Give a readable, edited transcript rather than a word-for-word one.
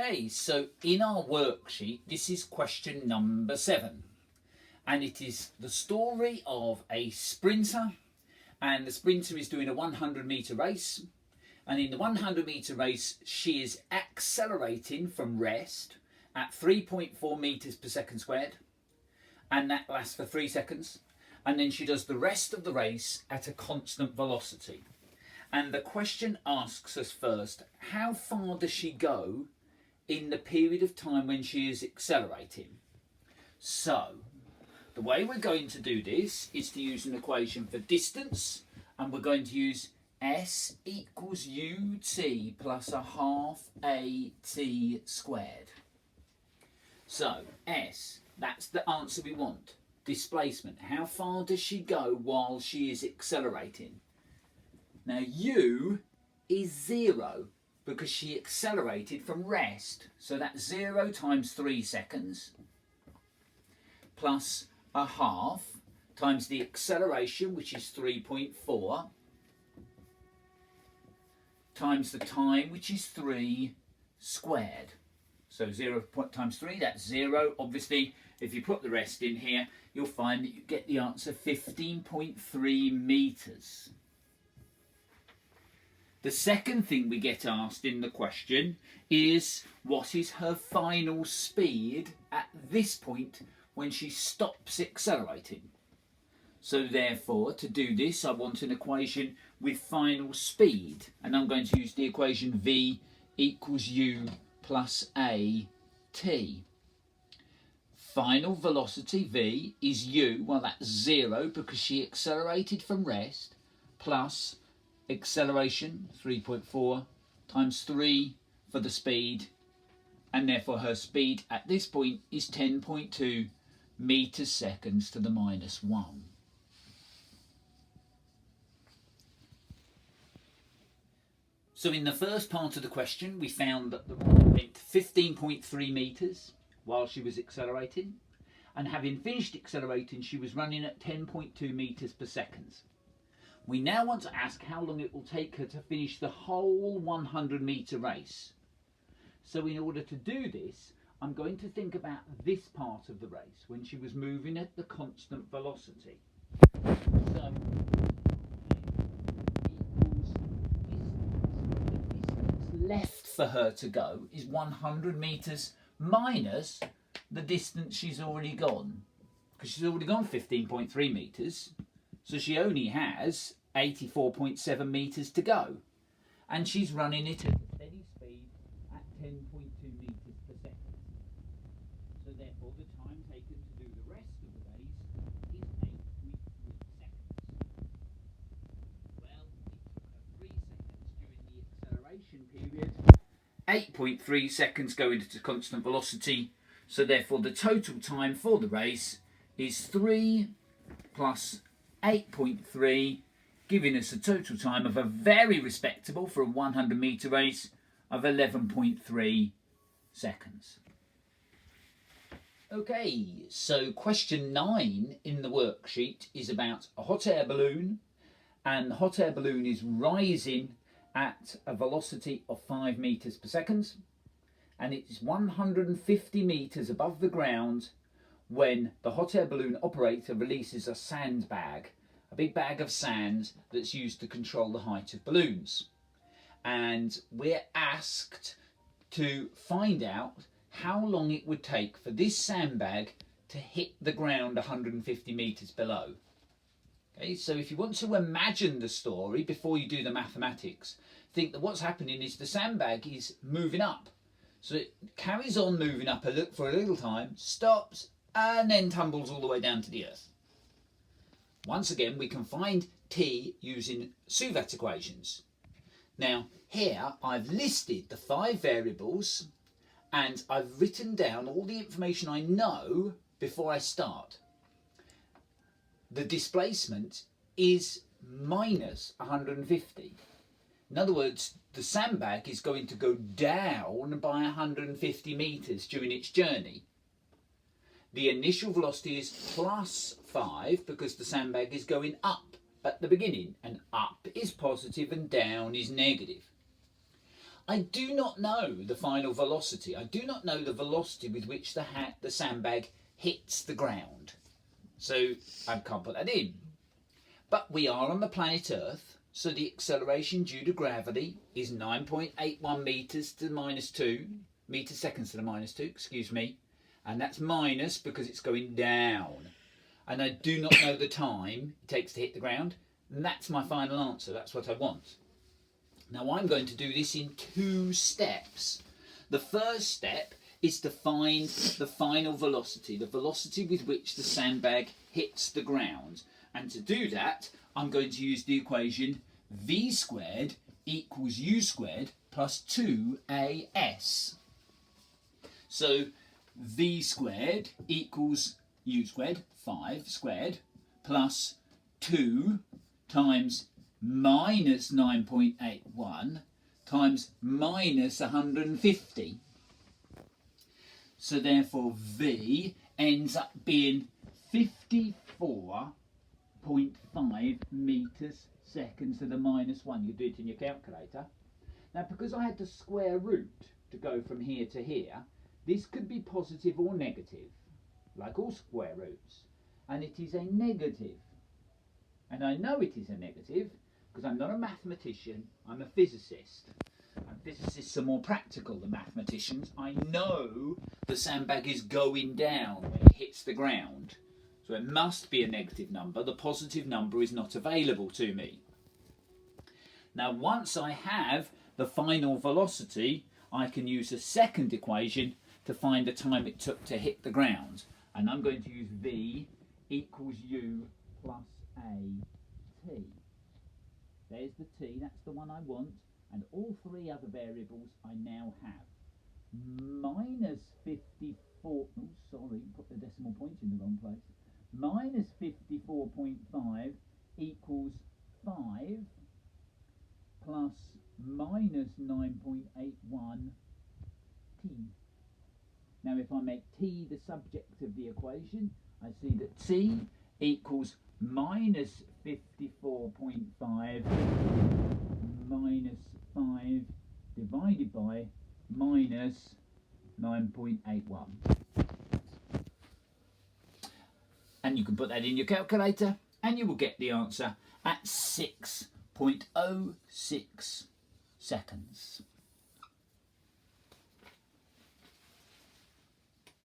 Okay, so in our worksheet, this is question number 7. And it is the story of a sprinter. And the sprinter is doing a 100-metre race. And in the 100-metre race, she is accelerating from rest at 3.4 metres per second squared. And that lasts for 3 seconds. And then she does the rest of the race at a constant velocity. And the question asks us first, how far does she go in the period of time when she is accelerating? So, the way we're going to do this is to use an equation for distance, and we're going to use S equals ut plus a half at squared. So, S, that's the answer we want. Displacement, how far does she go while she is accelerating? Now U is 0 because she accelerated from rest. So that's 0 times 3 seconds plus a half times the acceleration, which is 3.4, times the time, which is 3 squared. So 0 times 3, that's 0. Obviously, if you put the rest in here, you'll find that you get the answer 15.3 metres. The second thing we get asked in the question is, what is her final speed at this point when she stops accelerating? So therefore, to do this, I want an equation with final speed. And I'm going to use the equation V equals U plus a t. Final velocity V is U, well that's 0 because she accelerated from rest, plus acceleration 3.4 times 3 for the speed, and therefore her speed at this point is 10.2 meters seconds to the minus 1. So in the first part of the question we found that the runner went 15.3 meters while she was accelerating, and having finished accelerating she was running at 10.2 meters per second. We now want to ask how long it will take her to finish the whole 100-metre race. So in order to do this, I'm going to think about this part of the race when she was moving at the constant velocity. So the distance left for her to go is 100 metres minus the distance she's already gone. Because she's already gone 15.3 metres. So she only has 84.7 metres to go. And she's running it at a steady speed at 10.2 metres per second. So therefore the time taken to do the rest of the race is 8.3 seconds. Well, it took her 3 seconds during the acceleration period. 8.3 seconds going at a constant velocity. So therefore the total time for the race is 3 plus 8.3, giving us a total time of a very respectable, for a 100-metre race, of 11.3 seconds. Okay, so question 9 in the worksheet is about a hot air balloon, and the hot air balloon is rising at a velocity of 5 metres per second, and it's 150 metres above the ground when the hot air balloon operator releases a sandbag, a big bag of sand that's used to control the height of balloons. And we're asked to find out how long it would take for this sandbag to hit the ground 150 metres below. Okay, so if you want to imagine the story before you do the mathematics, think that what's happening is the sandbag is moving up. So it carries on moving up for a little time, stops, and then tumbles all the way down to the earth. Once again, we can find t using Suvat equations. Now, here I've listed the 5 variables and I've written down all the information I know before I start. The displacement is minus 150. In other words, the sandbag is going to go down by 150 metres during its journey. The initial velocity is plus 5 because the sandbag is going up at the beginning, and up is positive and down is negative. I do not know the final velocity. I do not know the velocity with which the sandbag hits the ground. So I can't put that in. But we are on the planet Earth, so the acceleration due to gravity is 9.81 metres to the minus 2, metres seconds to the minus 2, excuse me. And that's minus because it's going down. And I do not know the time it takes to hit the ground. And that's my final answer. That's what I want. Now I'm going to do this in 2 steps. The first step is to find the final velocity, the velocity with which the sandbag hits the ground. And to do that, I'm going to use the equation v squared equals u squared plus 2as. So v squared equals u squared, 5 squared, plus 2 times minus 9.81 times minus 150. So therefore v ends up being 54.5 metres seconds to the minus 1. You do it in your calculator. Now because I had to square root to go from here to here, this could be positive or negative, like all square roots. And it is a negative. And I know it is a negative because I'm not a mathematician, I'm a physicist. And physicists are more practical than mathematicians. I know the sandbag is going down when it hits the ground. So it must be a negative number. The positive number is not available to me. Now once I have the final velocity, I can use a second equation to find the time it took to hit the ground. And I'm going to use v equals u plus a t. There's the t, that's the one I want. And all 3 other variables I now have. Minus 54, oh sorry, put the decimal point in the wrong place. Minus 54.5 equals 5 plus minus 9.81 t. Now if I make t the subject of the equation, I see that t equals minus 54.5 minus 5 divided by minus 9.81. And you can put that in your calculator and you will get the answer at 6.06 seconds.